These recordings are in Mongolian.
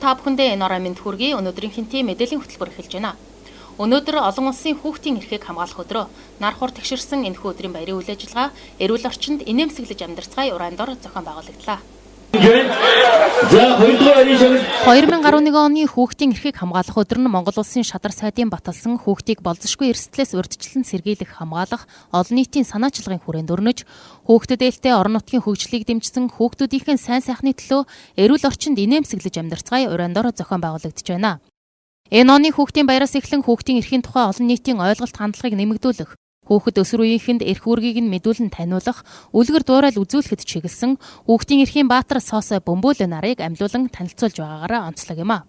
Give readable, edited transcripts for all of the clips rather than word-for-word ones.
та бүхэндээ энэ орой мэнд хүргэе. Өнөөдрийн хинтийн мэдээллийн хөтөлбөр эхэлж байна. Өнөөдөр олон улсын хүүхдийн эрхийг хамгаалах өдрөө. Нар хур тэгшэрсэн энэхүү өдрийн баярын үйл ажиллагаа эрүүл орчинд инээмсэглэж амьдарцгаая уран дор зохион байгуулагдлаа. 2011 оны хүүхдийн эрхийг хамгаалах өдөр нь Монгол улсын шадар сайдын баталсан хүүхдийг болзошгүй эрсдлээс урьдчилан сэргийлэх хамгаалах олон нийтийн санаачлагын хүрээнд өрнөж хүүхдэд ээлтэй орон нутгийн хөгжлийг дэмжсэн хүүхдүүдийн сайн сайхны төлөө эрүүл орчинд инээмсэглэж амьдарцгаая уран дор зохион байгуулагдж байна. Энэ оны хүүхдийн баяраас эхлэн хүүхдийн эрхийн тухай олон нийтийн ойлголт хандлагыг нэмэгдүүлэх, хүүхэд өсвөр үеийнхэнд эрх үүргийг нь мэдүүлэн таниулах, үлгэр дуурайл үзүүлэхэд чиглэсэн хүүхдийн эрхийн баатар Сосо Бөмбөлөө нарыг амьлуулан танилцуулж байгаагаараа онцлог юм а.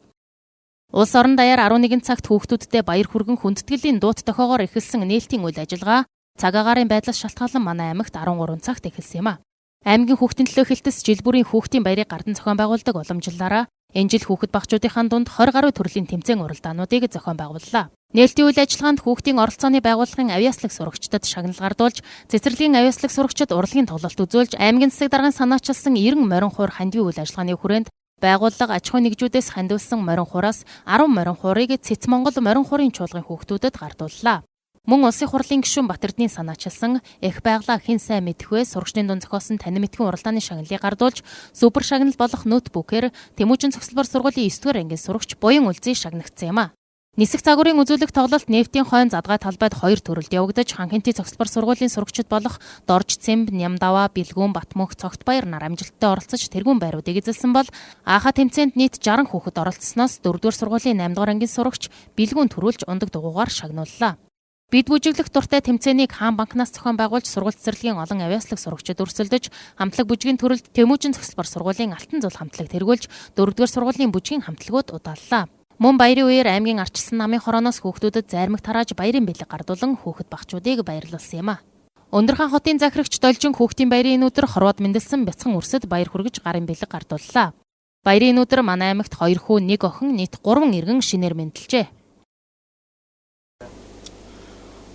Улс орон даяар 11 цагт хүүхдүүддээ баяр хүргэн хүндэтгэлийн дуут тохиогоор эхэлсэн нээлтийн үйл ажиллагаа цаг агаарын байдлаас шалтгаалan манай аймагт 13 цагт эхэлсэн юм а. Аймгийн хүүхдийн төлөө хилтэс жил бүрийн хүүхдийн баярыг гардан зохион байгуулдаг уламжлалаараа энэ жил хүүхэд багчуудынхаа дунд 20 гаруй төрлийн тэмцээн уралдаануудыг зохион байгууллаа. Нээлтийн үйл ажиллагаанд хүүхдийн оролцооны байгууллагын авьяаслаг сурагчдад шагнал гардуулж, цэцэрлэгийн авьяаслаг сурагчид урлагийн тоглолт үзүүлж, аймгийн засаг даргын санаачилсан 90 морин хуур хандивын үйл ажиллагааны хүрээнд байгууллага аж ахуйн нэгжүүдээс хандивсан морин хуураас 10 морин хуурыг Цэц Монгол морин хуурын чуулгын хүүхдүүдэд гардууллаа. Мөн улсын хурлын гишүүн Батэрдийн санаачилсан их байглаа хэн сайн мэдэх вэ сурагчдын дунд зохиосон тань мэдхийн уралдааны шагналыг гардуулж супер шагнал болох ноутбукээр Тэмүүжин цогцлбор сургуулийн 9-р ангийн сурагч Буян Үлзий шагнагдсан юм а. Нисэх загварын үзүүлэх тоглолт нефтийн хойно задгай талбайд 2 төрөлд явагдаж Ханхинтийн цогцлбор сургуулийн сурагчид болох Дорж Цэмб, Нямдаваа, Бэлгүүн, Батмөнх, Цогтбаяр нар амжилттай оролцож тэргүүн байруудыг эзэлсэн бол Ааха тэмцээнд нийт 60 хүүхэд оролцсноос 4-р сургуулийн 8-р ангийн сурагч Бэлгүүн төрүүлж ундаг дугуугаар шагнууллаа. Бид бүжиглэх дуртай тэмцээнийг Хаан банкнаас зохион байгуулж сургууль цэцэрлэгийн олон авьяаслаг сурагчид өрсөлдөж хамтлаг бүжгийн төрөлд Тэмүүжин цогцлбор сургуулийн Алтан зул хамтлаг тэргүүлж 4-р сургуулийн бүжгийн хамтлагууд удааллаа. Мөн баярын үеэр аймгийн арчилсан намын хорооноос хүүхдүүдэд зармаг тарааж баярын бэлэг гардуулан хүүхэд багчуудыг баярлуулсан юм а. Өндөрхан хотын захирагч Должин хүүхдийн баярын энэ өдөр хорвоод мэндэлсэн бяцхан үрсэд баяр хүргэж гарын бэлэг гардууллаа. Баярын энэ өдөр манай аймагт 2 хүү, 1 охин, нийт 3 иргэн шинээр мэндэлжээ.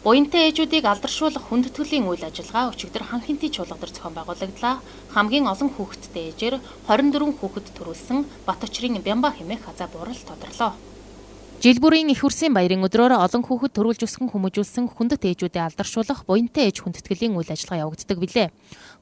Буянтай ээжүүдийг алдаршуулах хүндэтгэлийн үйл ажиллагаа өчигдөр Ханхинтийн чуулга дээр зохион байгуулагдлаа. Хамгийн олон хүүхэдтэй ээжээр 24 хүүхэд төрүүлсэн Батөчрийн Бямба хэмээх хазаа буурал тодорлоо. Жил бүрийн их үрсийн баярын өдрөөр олон хүүхэд төрүүлж өсгөн хүмүүжүүлсэн хүндэт ээжүүдээ алдаршуулах буянтай ээж хүндэтгэлийн үйл ажиллагаа явагддаг билээ.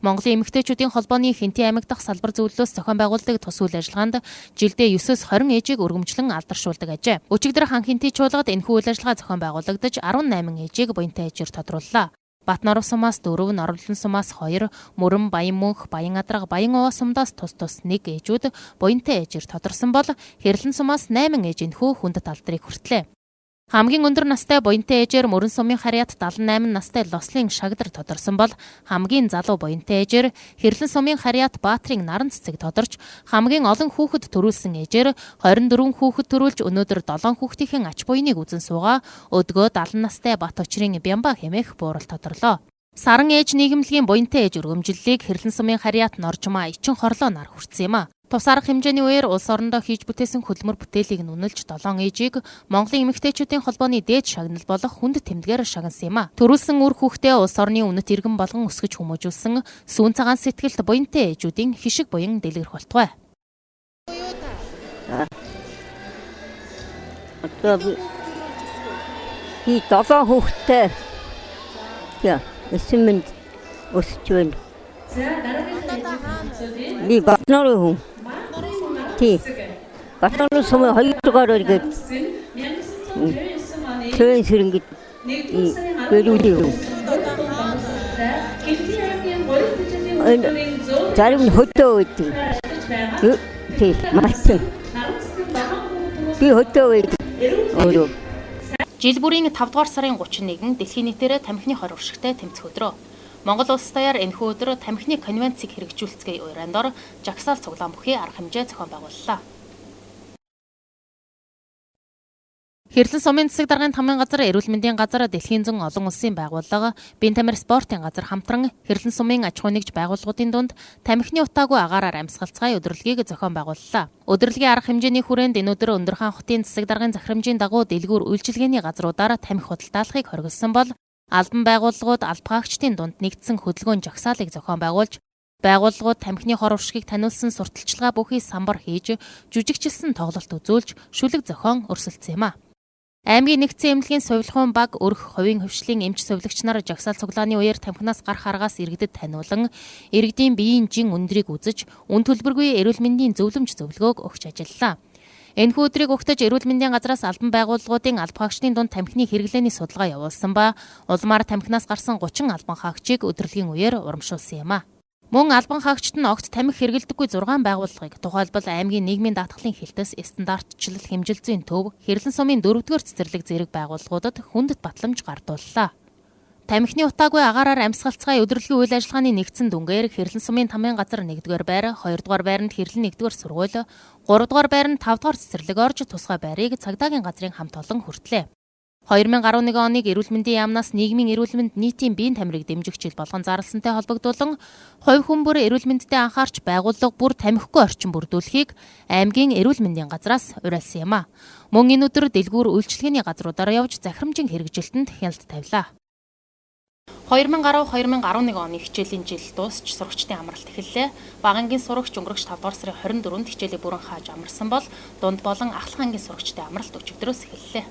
Монголын эмэгтэйчүүдийн холбооны Хинтийн аймаг дахь салбар зөвлөлөөс зохион байгуулдаг тус үйл ажиллагаанд жилдээ 9-с 20 ээжийг өргөмжлөн алдаршуулдаг ажээ. Өчигдөр Ханхинтийн чуулгад энэхүү үйл ажиллагаа зохион байгуулагдаж 18 ээжийг буянтай ээжээр тодрууллаа. Батнаруу сумаас 4, Норлон сумаас 2, Мөрөн, Баян мөнх, Баян адраг, Баян овоо сумдаас тус 1 ээжүүд буянтай ээжээр тодорсон бол Хэрлэн сумаас 8 ээж энэхүү хүндэт алдрыг хүртлээ. Хамгийн өндөр настай буянтай ээжээр Мөрөн сумын харьяат 78 настай Лослын Шагдар тодорсон бол хамгийн залуу буянтай ээжээр Хэрлэн сумын харьяат Баатрын Наран цэцэг тодорч хамгийн олон хүүхэд төрүүлсэн ээжээр 24 хүүхэд төрүүлж өнөөдөр 7 хүүхдийн ач буяныг үзэн суугаа өдгөө 70 настай Батөчрийн Бямба хэмээх буурал тодорлоо. Саран ээж нийгэмлэгийн буянтай ээж өргөмжлөлийг Хэрлэн сумын харьяат Норжмаа Ичин хорлоо нар хүртсэн юм а. Тус арга хэмжээний үеэр улс орондоо хийж бүтээсэн хөдөлмөр бүтээлийг нүүнэлж 7 ээжийг Монголын эмэгтэйчүүдийн холбооны дээд шагнал болох хүнд тэмдгээр шагнасан юм а. Төрүүлсэн үр хүүхдээ улс орны үнэт иргэн болгон өсгөж хүмүүжүүлсэн сүүн цагаан сэтгэлд буянтай ээжүүдийн хишиг буян дэлгэрэх болтугай. Би 7 хүүхэдтэй эсэмэнд өсөж байна. Би Батнаруу хүн. Батнаруу сумын 2-р иргэд. Тэн сэрэнгид бэлүүдээ. Зарим нь хөдөө үйдэг. Тий, малчин. Би хөдөө үйдэг. Өөрөө. Жил бүрийн 5 дугаар сарын 31 дэлхийн нийтээр тамхины хорь уршигтай тэмцэх өдрөө. Монгол улс даяар энэхүү өдөр тамхины конвенцийг хэрэгжүүлцгээе уран дор жагсаал цуглаан бүхий арга хэмжээ зохион байгууллаа. Хэрлэн сумын засаг даргын тамгын газар, эрүүл мэндийн газар, дэлхийн зүүн олон улсын байгууллага, Биен тамир спортын газар хамтран Хэрлэн сумын аж ахуй нэгж байгууллагуудын дунд тамхины утаагүй агаараар амьсгалцгаая өдрөлгийг зохион байгууллаа. Өдрөлгийн арга хэмжээний хүрээнд энэ өдөр Өндөрхан хотын засаг даргын захирамжийн дагуу дэлгүүр үйлчилгээний газруудаар тамхи худалдаалахыг хоригдсан бол албан байгууллагууд албагаагчдын дунд нэгдсэн хөдөлгөөн жагсаалыг зохион байгуулж Байгууллагууд тамхины хор уршгийг таниулсан сурталчилгаа бүхий самбар хийж, жүжигчилсэн тоглолт үзүүлж, шүлэг зохион өрсөлдсөн юм а. Аймгийн нэгдсэн эмнэлгийн сувилахуун баг өрх хувийн хөвшлийн эмч сувилагч нар жагсаал цуглааны үеэр тамхинаас гарах аргаас иргэдэд таниулан, иргэдийн биеийн жин өндрийг үзэж, үн төлбөргүй эрүүл мэндийн зөвлөмж зөвлөгөөг өгч ажиллалаа. Энэхүү өдрийг угтаж эрүүл мэндийн газраас албан байгууллагуудын албан хаагчдын дунд тамхины хэрэглээний судалгаа явуулсан ба улмаар тамхинаас гарсан 30 албан хаагчийг өдрөлийн үеэр урамшуулсан юм а. Мөн албан хаагчид нь огт тамхи хэрэглэдэггүй 6 байгууллагыг тухайлбал аймгийн нийгмийн даатгалын хилтэс, стандартчлал хэмжилзийн төв, хэрлэн сумын 4-р цэцэрлэг зэрэг байгууллагуудад хүндэт батламж гардууллаа. Тамхины утаагүй агаараар амьсгалцгай өдрөлгийн үйл ажиллагааны нэгдсэн дүнгээр хэрлэн сумын тамгын газар 1-р байр, 2-р байранд хэрлэн 1-р сургууль, 3-р байранд 5-р цэцэрлэг орж тусгай байрыг цагдаагийн газрын хамт олон хүртлээ. 2011 оныг эрүүл мэндийн яамнаас нийгмийн эрүүл мэнд нийтийн биеийн тамирыг дэмжих жил болгон зарласантай холбогдуулан хувь хүн бүр эрүүл мэндэд анхаарч байгууллага бүр тамхигүй орчин бүрдүүлэхийг аймгийн эрүүл мэндийн газраас уриалсан юм а. Мөн энэ өдөр дэлгүүр үйлчилгээний газруудаар явж захирамжийн хэрэгжилтэнд хяналт тавилаа. 2010-2011 оны хичээлийн жил дуусч сурагчдын амралт эхэллээ. Бага ангийн сурагч өнгөрөгч 5 дугаар сарын 24-нд хичээлээ бүрэн хааж амарсан бол дунд болон ахлах ангийн сурагчдын амралт өчигдрөөс эхэллээ.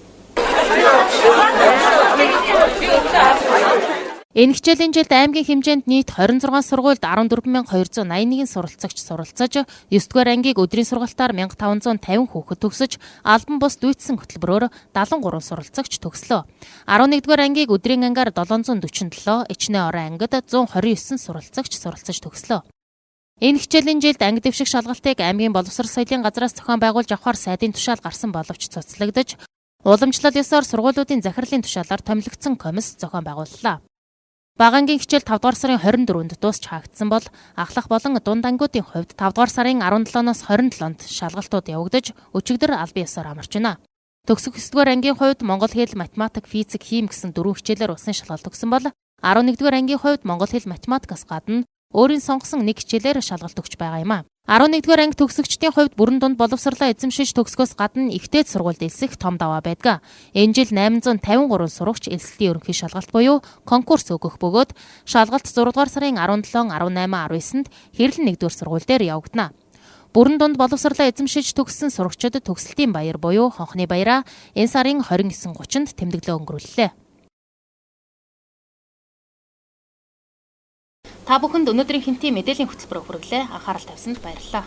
Энэ хичээлийн жилд аймгийн хэмжээнд нийт 26 сургуульд 14281 суралцагч суралцаж, 9-р ангийг өдрийн сургалтаар 1550 хүүхэд төгсөж, албан бус дүйцсэн хөтөлбөрөөр 73 суралцагч төгслөө. 11-р ангийг өдрийн ангаар 747, ичнээ орон ангид 129 суралцагч суралцаж төгслөө. Энэ хичээлийн жилд анги дэвших шалгалтыг аймгийн боловсрол соёлын газраас зохион байгуулж авахар сайдын тушаал гарсан боловч цуцлагдаж, уламжлал ёсоор сургуулиудын захирлын тушаалаар томилогдсон комисс зохион байгууллаа. Бага ангийн хичээл 5 дугаар сарын 24-нд дуусч хаагдсан бол ахлах болон дунд ангиудын хувьд 5 дугаар сарын 17-ноос 27-нд шалгалтууд явагдаж өчигдөр албан ёсоор амарч байна. Төгсөх 9-р ангийн хувьд монгол хэл, математик, физик, хим гэсэн 4 хичээлээр усан шалгалт өгсөн бол 11-р ангийн хувьд монгол хэл, математикаас гадна өөрийн сонгосон нэг хичээлээр шалгалт өгч байгаа юм а. 11-р анги төгсөгчдийн хувьд бүрэн дунд боловсрлоо эзэмшиж төгсгөөс гадна ихтэй сургуульд элсэх том даваа байдаг. Энэ жил 853 сурагч элсэлтийн ерөнхий шалгалт буюу конкурс өгөх бөгөөд шалгалт 6 дугаар сарын 17, 18, 19-нд хэрлэн 1-р сургууль дээр явагдана. Бүрэн дунд боловсрлоо эзэмшиж төгссөн сурагчид төгсөлтийн баяр буюу хонхны баяраа энэ сарын 29-30-нд тэмдэглээ өнгөрүүллээ. Та бүхэнд өнөөдрийн хинтээ мэдээллийн хөтөлбөрөөр хүргэлээ. Анхаарал тавьсанд баярлалаа.